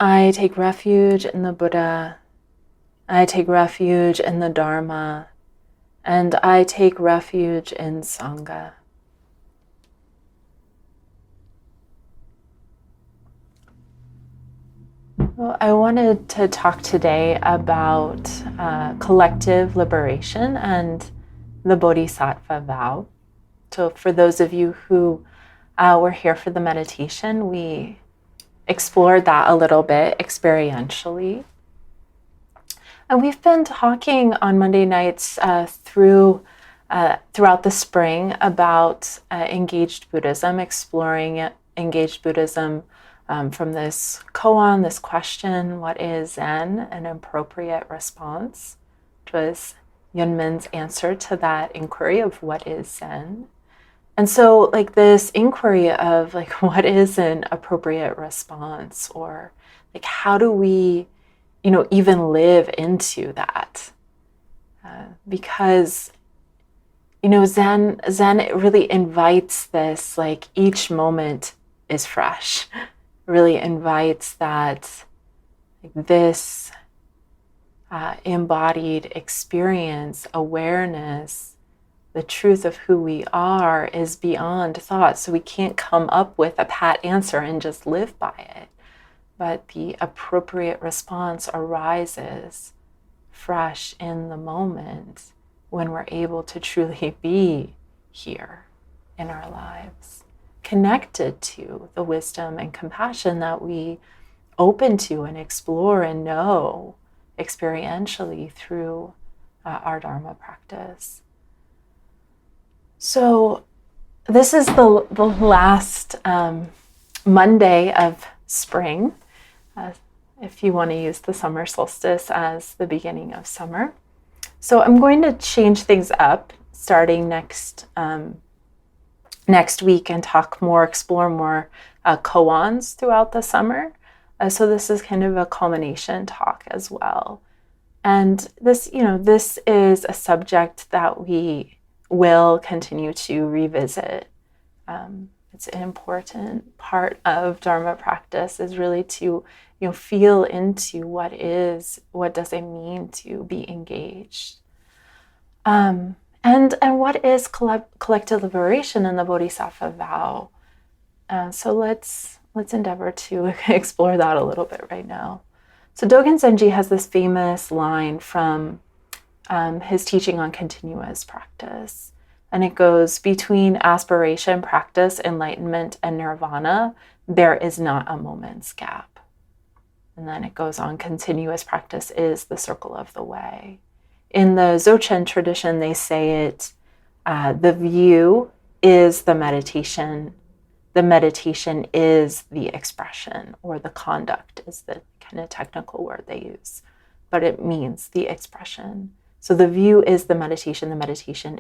I take refuge in the Buddha. I take refuge in the Dharma. And I take refuge in Sangha. Well, I wanted to talk today about collective liberation and the Bodhisattva Vow. So for those of you who were here for the meditation, we explored that a little bit experientially. And we've been talking on Monday nights throughout the spring about engaged Buddhism, exploring engaged Buddhism from this koan, this question, what is Zen? An appropriate response, which was Yunmin's answer to that inquiry of what is Zen. And so like this inquiry of like, what is an appropriate response, or like, how do we, even live into that? Because, Zen it really invites this, like each moment is fresh. It really invites that, like, this embodied experience, awareness, the truth of who we are is beyond thought. So we can't come up with a pat answer and just live by it. But the appropriate response arises fresh in the moment when we're able to truly be here in our lives, connected to the wisdom and compassion that we open to and explore and know experientially through our Dharma practice. So this is the last Monday of spring, if you want to use the summer solstice as the beginning of summer. So I'm going to change things up starting next week and explore more koans throughout the summer. So this is kind of a culmination talk as well. And this is a subject that we will continue to revisit. It's an important part of Dharma practice, is really to feel into what does it mean to be engaged, and what is collective liberation in the Bodhisattva Vow. So let's endeavor to explore that a little bit right now. So Dogen Zenji has this famous line from his teaching on continuous practice. And it goes, between aspiration, practice, enlightenment, and nirvana, there is not a moment's gap. And then it goes on, continuous practice is the circle of the way. In the Dzogchen tradition, they say it, the view is the meditation is the expression, or the conduct is the kind of technical word they use, but it means the expression. So the view is the meditation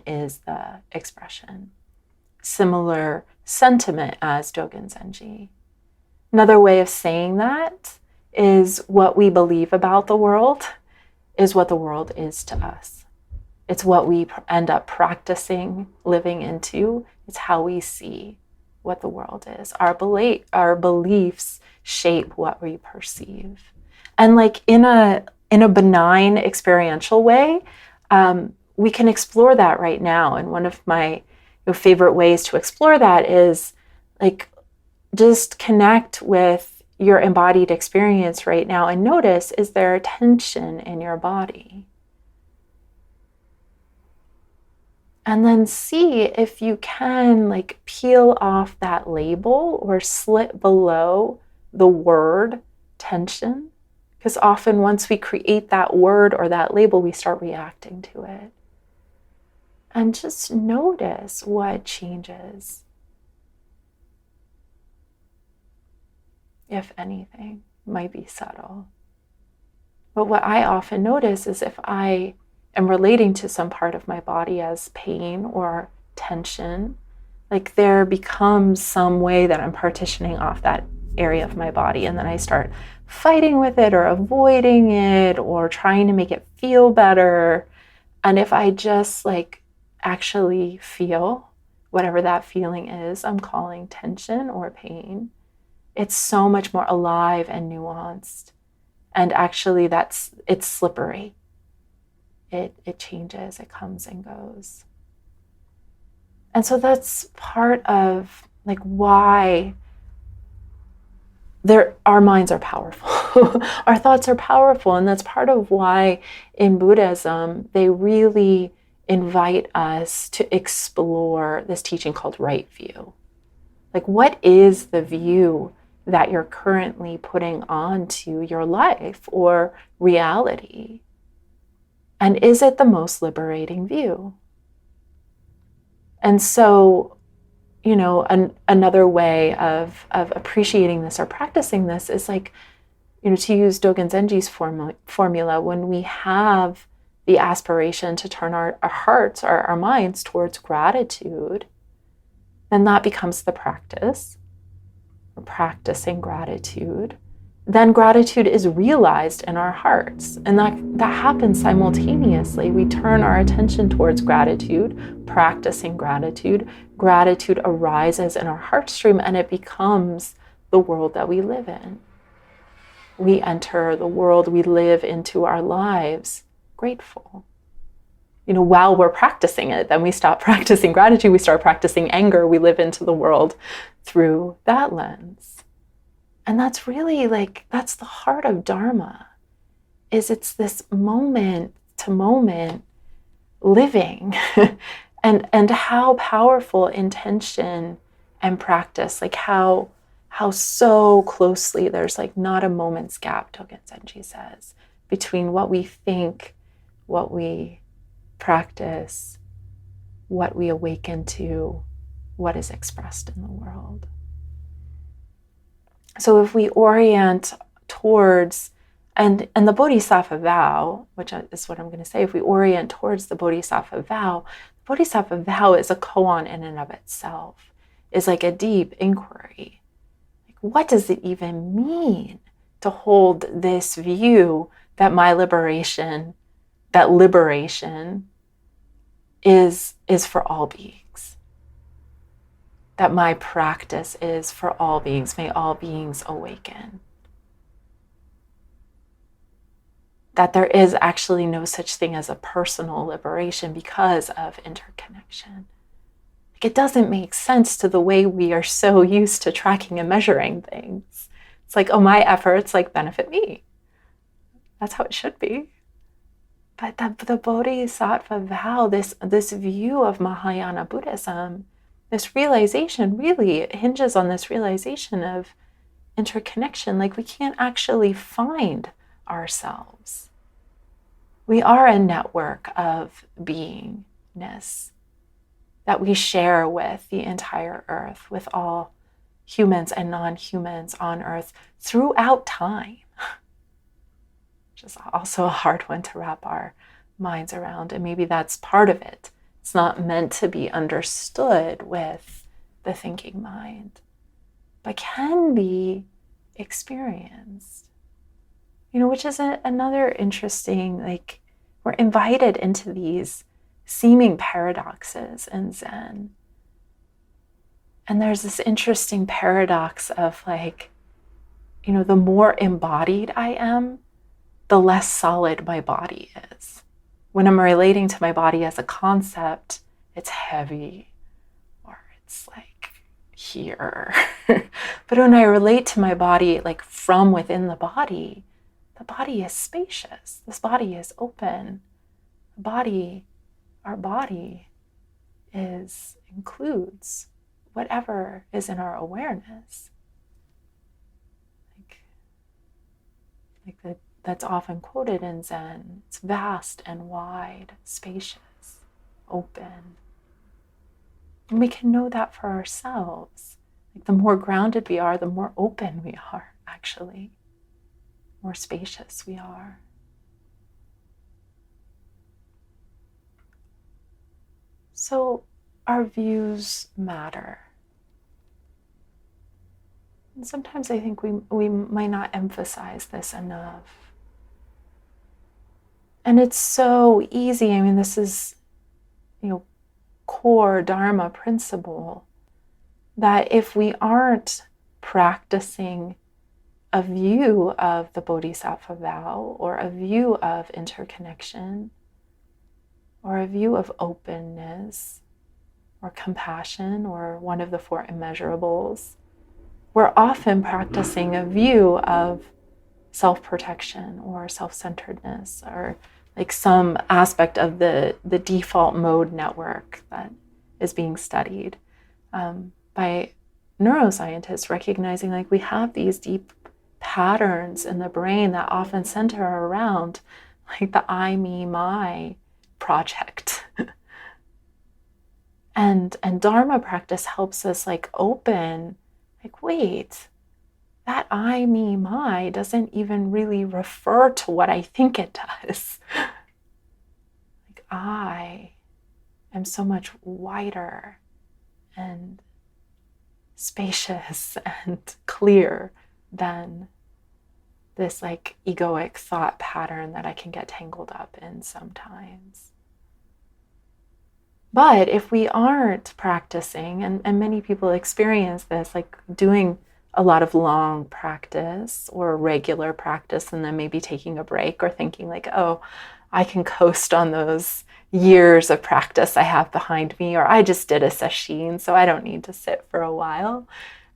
is the expression. Similar sentiment as Dogen Zenji. Another way of saying that is, what we believe about the world is what the world is to us. It's what we end up practicing, living into. It's how we see what the world is. Our beliefs shape what we perceive. And like in a benign experiential way, we can explore that right now. And one of my favorite ways to explore that is like, just connect with your embodied experience right now and notice, is there tension in your body? And then see if you can like peel off that label or slip below the word tension. Because often once we create that word or that label, we start reacting to it. And just notice what changes, if anything. Might be subtle. But what I often notice is, if I am relating to some part of my body as pain or tension, like there becomes some way that I'm partitioning off that area of my body, and then I start fighting with it or avoiding it or trying to make it feel better. And if I just like actually feel whatever that feeling is I'm calling tension or pain, it's so much more alive and nuanced. And actually it's slippery. It changes, it comes and goes. And so that's part of like why our minds are powerful. Our thoughts are powerful. And that's part of why in Buddhism, they really invite us to explore this teaching called right view. Like, what is the view that you're currently putting onto your life or reality? And is it the most liberating view? And so, another way of appreciating this or practicing this is like, to use Dogen Zenji's formula, when we have the aspiration to turn our hearts, our minds towards gratitude, then that becomes the practice. We're practicing gratitude. Then gratitude is realized in our hearts. And that happens simultaneously. We turn our attention towards gratitude, practicing gratitude. Gratitude arises in our heart stream and it becomes the world that we live in. We enter the world, we live into our lives grateful. While we're practicing it, then we stop practicing gratitude, we start practicing anger, we live into the world through that lens. And that's really that's the heart of Dharma, is it's this moment to moment living and how powerful intention and practice, how so closely there's not a moment's gap, Dogen Zenji says, between what we think, what we practice, what we awaken to, what is expressed in the world. So if we orient towards, and the Bodhisattva Vow, which is what I'm going to say, if we orient towards the Bodhisattva Vow is a koan in and of itself, is like a deep inquiry. What does it even mean to hold this view that liberation is for all beings? That my practice is for all beings. May all beings awaken. That there is actually no such thing as a personal liberation because of interconnection. It doesn't make sense to the way we are so used to tracking and measuring things. It's my efforts benefit me. That's how it should be. But the Bodhisattva Vow, this view of Mahayana Buddhism, this realization really hinges on this realization of interconnection. We can't actually find ourselves. We are a network of beingness that we share with the entire earth, with all humans and non-humans on earth throughout time. Which is also a hard one to wrap our minds around. And maybe that's part of it. It's not meant to be understood with the thinking mind, but can be experienced. Which is another interesting, we're invited into these seeming paradoxes in Zen. And there's this interesting paradox of the more embodied I am, the less solid my body is. When I'm relating to my body as a concept, it's heavy or it's here. But when I relate to my body from within the body is spacious. This body is open. Our body includes whatever is in our awareness. That's often quoted in Zen. It's vast and wide, spacious, open. And we can know that for ourselves. The more grounded we are, the more open we are, actually. More spacious we are. So our views matter. And sometimes I think we might not emphasize this enough. And it's so easy. This is, core Dharma principle, that if we aren't practicing a view of the Bodhisattva vow, or a view of interconnection, or a view of openness, or compassion, or one of the four immeasurables, we're often practicing a view of self-protection or self-centeredness, or like some aspect of the default mode network that is being studied by neuroscientists, recognizing like we have these deep patterns in the brain that often center around like the I, me, my project. and Dharma practice helps us like open, like, wait, that I, me, my doesn't even really refer to what I think it does. Like, I am so much wider and spacious and clear than this like egoic thought pattern that I can get tangled up in sometimes. But if we aren't practicing, and many people experience this, like doing a lot of long practice or regular practice and then maybe taking a break, or thinking like, oh, I can coast on those years of practice I have behind me, or I just did a sesshin, so I don't need to sit for a while.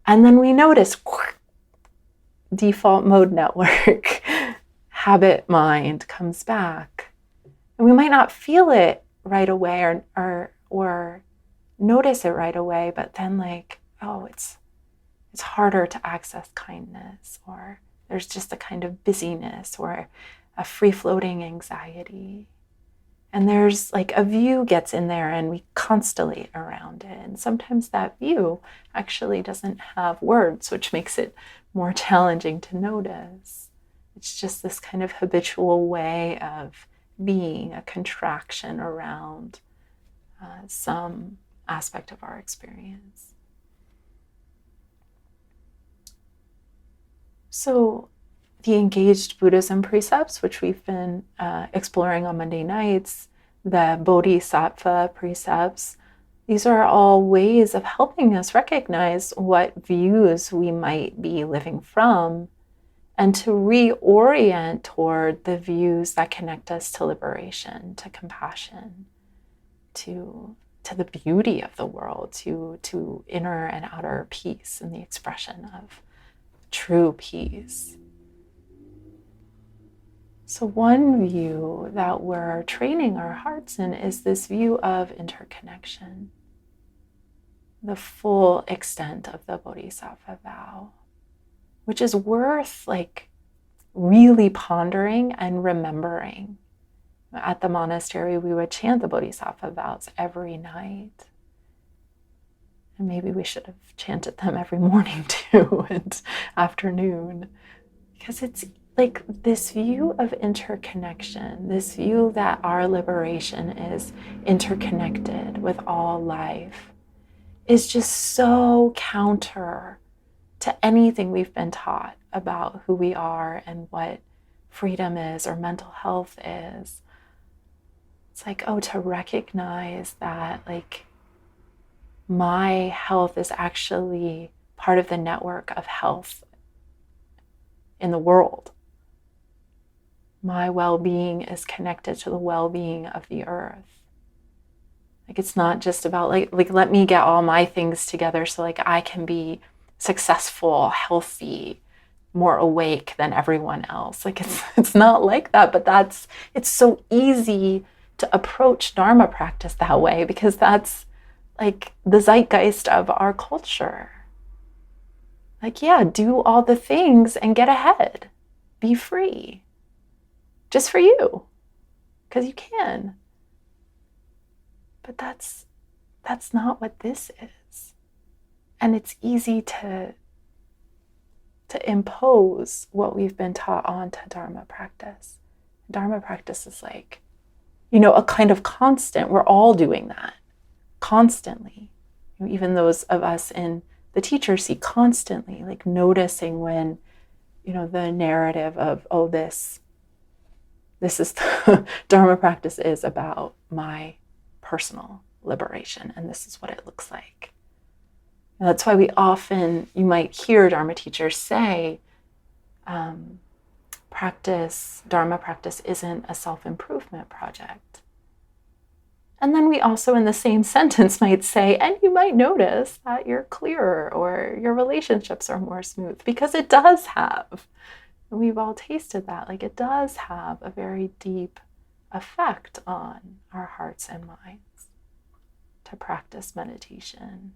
And then we notice default mode network, habit mind comes back. And we might not feel it right away or notice it right away, but then like, oh, it's harder to access kindness, or there's just a kind of busyness or a free-floating anxiety. And there's like a view gets in there and we constellate around it. And sometimes that view actually doesn't have words, which makes it more challenging to notice. It's just this kind of habitual way of being, a contraction around some aspect of our experience. So the engaged Buddhism precepts, which we've been exploring on Monday nights, the Bodhisattva precepts, these are all ways of helping us recognize what views we might be living from, and to reorient toward the views that connect us to liberation, to compassion, to the beauty of the world, to inner and outer peace and the expression of true peace. So one view that we're training our hearts in is this view of interconnection, the full extent of the Bodhisattva vow, which is worth like really pondering and remembering. At the monastery, we would chant the Bodhisattva vows every night. And maybe we should have chanted them every morning too, and afternoon. Because it's like this view of interconnection, this view that our liberation is interconnected with all life, is just so counter to anything we've been taught about who we are and what freedom is or mental health is. It's like, oh, to recognize that like my health is actually part of the network of health in the world. My well-being is connected to the well-being of the earth. Like it's not just about like let me get all my things together so like I can be successful, healthy, more awake than everyone else. Like it's not like that, but it's so easy to approach Dharma practice that way, because that's like the zeitgeist of our culture. Like, yeah, do all the things and get ahead. Be free. Just for you. Because you can. But that's not what this is. And it's easy to impose what we've been taught onto Dharma practice. Dharma practice is like, a kind of constant. We're all doing that constantly. Even those of us in the teacher seat, constantly like noticing when, the narrative of, oh, this is Dharma practice is about my personal liberation, and this is what it looks like. That's why you might hear Dharma teachers say, Dharma practice isn't a self-improvement project. And then we also in the same sentence might say, and you might notice that you're clearer or your relationships are more smooth, because it does have, and we've all tasted that, like it does have a very deep effect on our hearts and minds to practice meditation.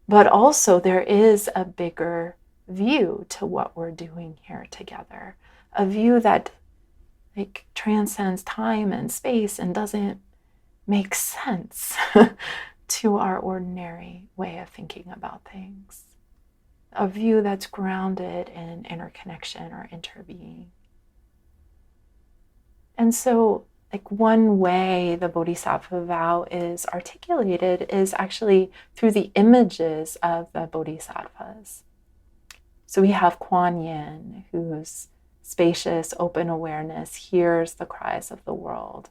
But also there is a bigger view to what we're doing here together, a view that like transcends time and space and doesn't make sense to our ordinary way of thinking about things. A view that's grounded in interconnection or interbeing. And so, like one way the Bodhisattva vow is articulated is actually through the images of the Bodhisattvas. So we have Kuan Yin, whose spacious, open awareness hears the cries of the world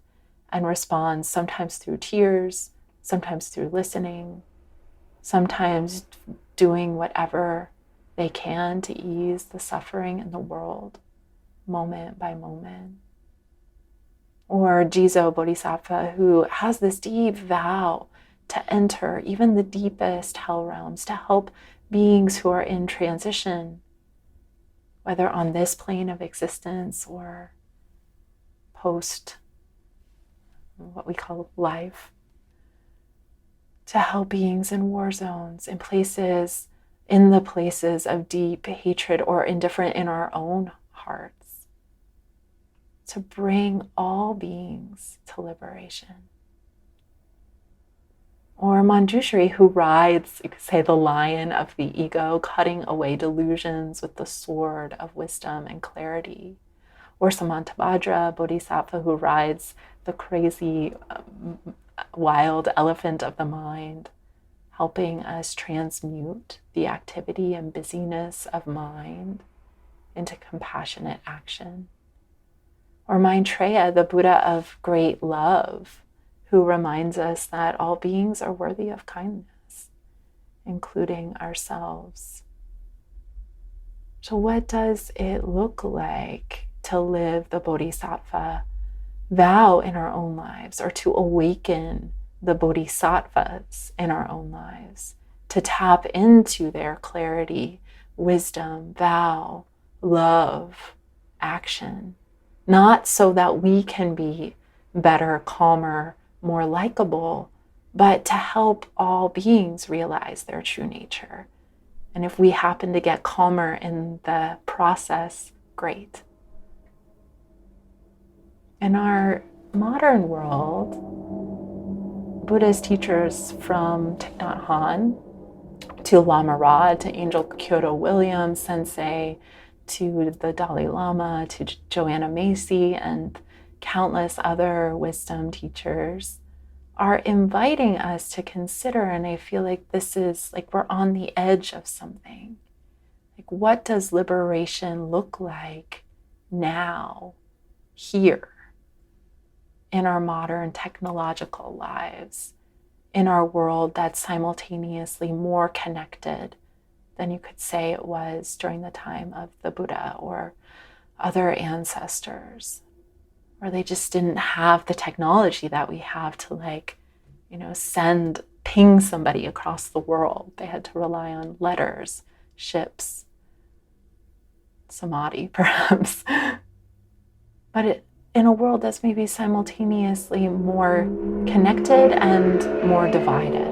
and responds sometimes through tears, sometimes through listening, sometimes doing whatever they can to ease the suffering in the world, moment by moment. Or Jizo Bodhisattva, who has this deep vow to enter even the deepest hell realms, to help beings who are in transition, whether on this plane of existence or post what we call life, to help beings in war zones, in the places of deep hatred or indifferent in our own hearts, to bring all beings to liberation. Or Manjushri, who rides, you could say, the lion of the ego, cutting away delusions with the sword of wisdom and clarity. Or Samantabhadra Bodhisattva, who rides the crazy, wild elephant of the mind, helping us transmute the activity and busyness of mind into compassionate action. Or Maitreya, the Buddha of great love, who reminds us that all beings are worthy of kindness, including ourselves. So what does it look like to live the Bodhisattva vow in our own lives, or to awaken the Bodhisattvas in our own lives, to tap into their clarity, wisdom, vow, love, action, not so that we can be better, calmer, more likable, but to help all beings realize their true nature. And if we happen to get calmer in the process, great. In our modern world, Buddhist teachers from Thich Nhat Hanh to Lama Ra, to Angel Kyoto Williams, Sensei, to the Dalai Lama, to Joanna Macy, and countless other wisdom teachers are inviting us to consider, and I feel like this is like we're on the edge of something. Like, what does liberation look like now, here, in our modern technological lives, in our world that's simultaneously more connected than you could say it was during the time of the Buddha or other ancestors, or they just didn't have the technology that we have to ping somebody across the world. They had to rely on letters, ships, samadhi perhaps. But in a world that's maybe simultaneously more connected and more divided.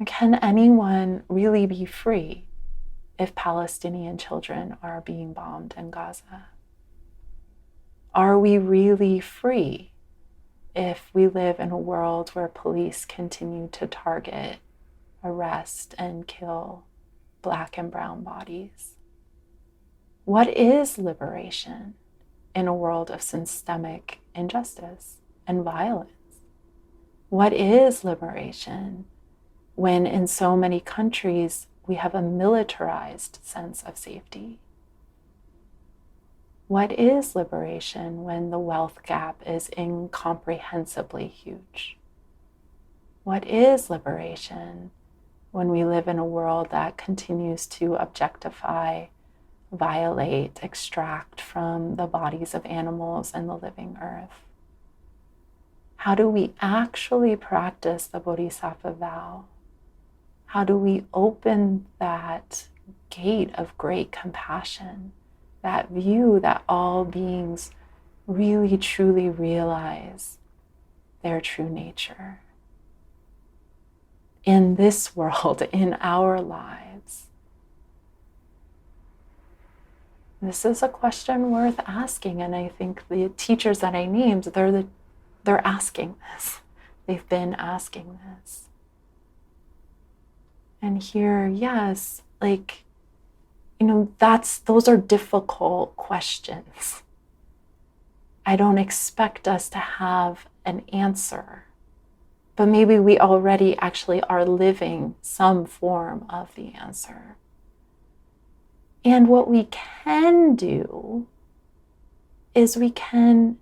Can anyone really be free if Palestinian children are being bombed in Gaza? Are we really free if we live in a world where police continue to target, arrest, and kill Black and brown bodies? What is liberation in a world of systemic injustice and violence? What is liberation when in so many countries we have a militarized sense of safety? What is liberation when the wealth gap is incomprehensibly huge? What is liberation when we live in a world that continues to objectify, violate, extract from the bodies of animals and the living earth? How do we actually practice the Bodhisattva vow? How do we open that gate of great compassion, that view that all beings really truly realize their true nature in this world, in our lives? This is a question worth asking, and I think the teachers that I named, they're asking this. They've been asking this. And here, yes, those are difficult questions. I don't expect us to have an answer, but maybe we already actually are living some form of the answer. And what we can do is we can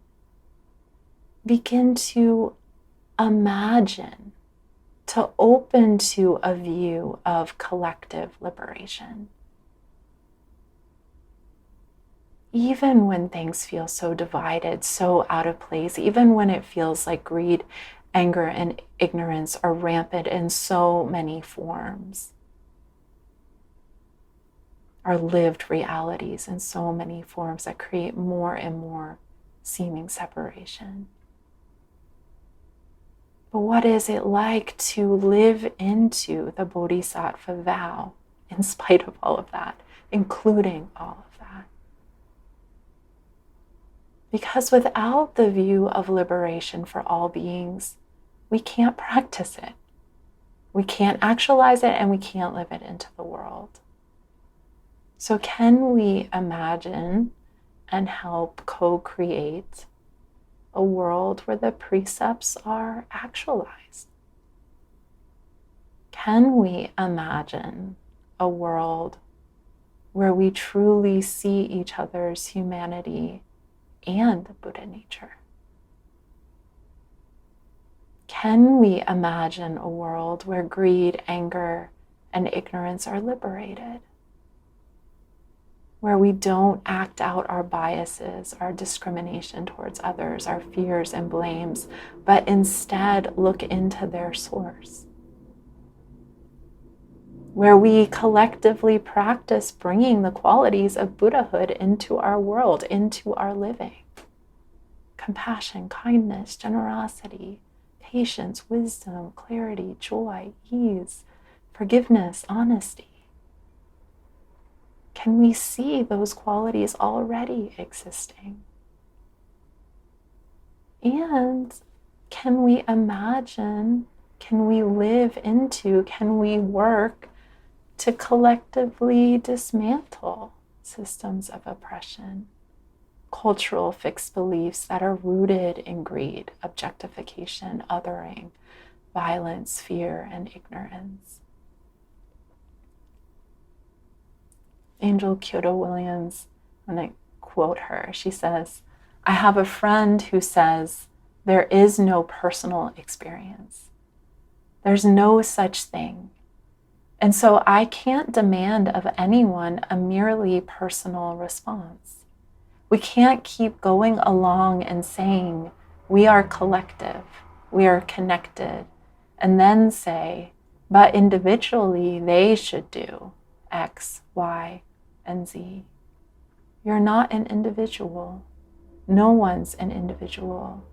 begin to imagine, to open to a view of collective liberation. Even when things feel so divided, so out of place, even when it feels like greed, anger, and ignorance are rampant in so many forms, our lived realities in so many forms that create more and more seeming separation. But what is it like to live into the Bodhisattva vow in spite of all of that, including all of that? Because without the view of liberation for all beings, we can't practice it. We can't actualize it, and we can't live it into the world. So can we imagine and help co-create a world where the precepts are actualized? Can we imagine a world where we truly see each other's humanity and Buddha nature? Can we imagine a world where greed, anger, and ignorance are liberated? Where we don't act out our biases, our discrimination towards others, our fears and blames, but instead look into their source. Where we collectively practice bringing the qualities of Buddhahood into our world, into our living. Compassion, kindness, generosity, patience, wisdom, clarity, joy, ease, forgiveness, honesty. Can we see those qualities already existing? And can we imagine, can we live into, can we work to collectively dismantle systems of oppression, cultural fixed beliefs that are rooted in greed, objectification, othering, violence, fear, and ignorance? Angel Kyoto Williams, when I quote her, she says, "I have a friend who says there is no personal experience. There's no such thing. And so I can't demand of anyone a merely personal response. We can't keep going along and saying we are collective, we are connected, and then say, but individually they should do X, Y, and Z. You're not an individual. No one's an individual.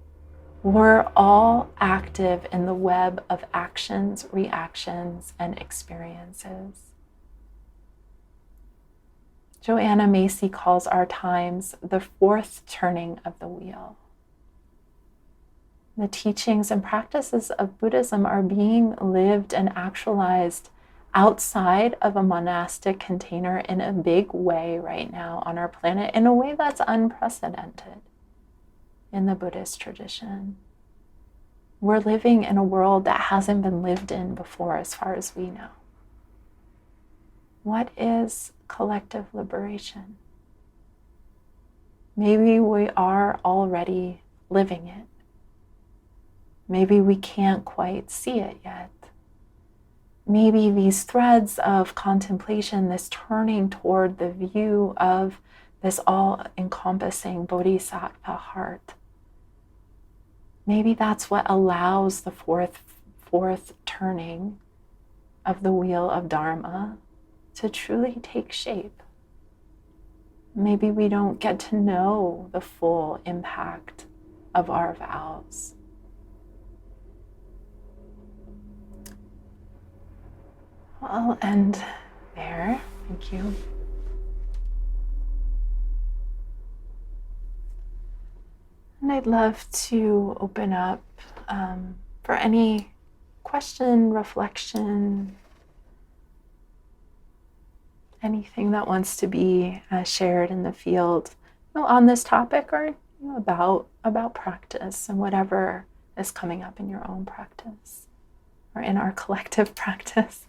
We're all active in the web of actions, reactions, and experiences." Joanna Macy calls our times the fourth turning of the wheel. The teachings and practices of Buddhism are being lived and actualized outside of a monastic container in a big way right now on our planet, in a way that's unprecedented in the Buddhist tradition. We're living in a world that hasn't been lived in before, as far as we know. What is collective liberation? Maybe we are already living it. Maybe we can't quite see it yet. Maybe these threads of contemplation, this turning toward the view of this all-encompassing Bodhisattva heart, maybe that's what allows the fourth turning of the wheel of Dharma to truly take shape. Maybe we don't get to know the full impact of our vows. I'll end there. Thank you. And I'd love to open up for any question, reflection, anything that wants to be shared in the field, on this topic, or about practice and whatever is coming up in your own practice or in our collective practice.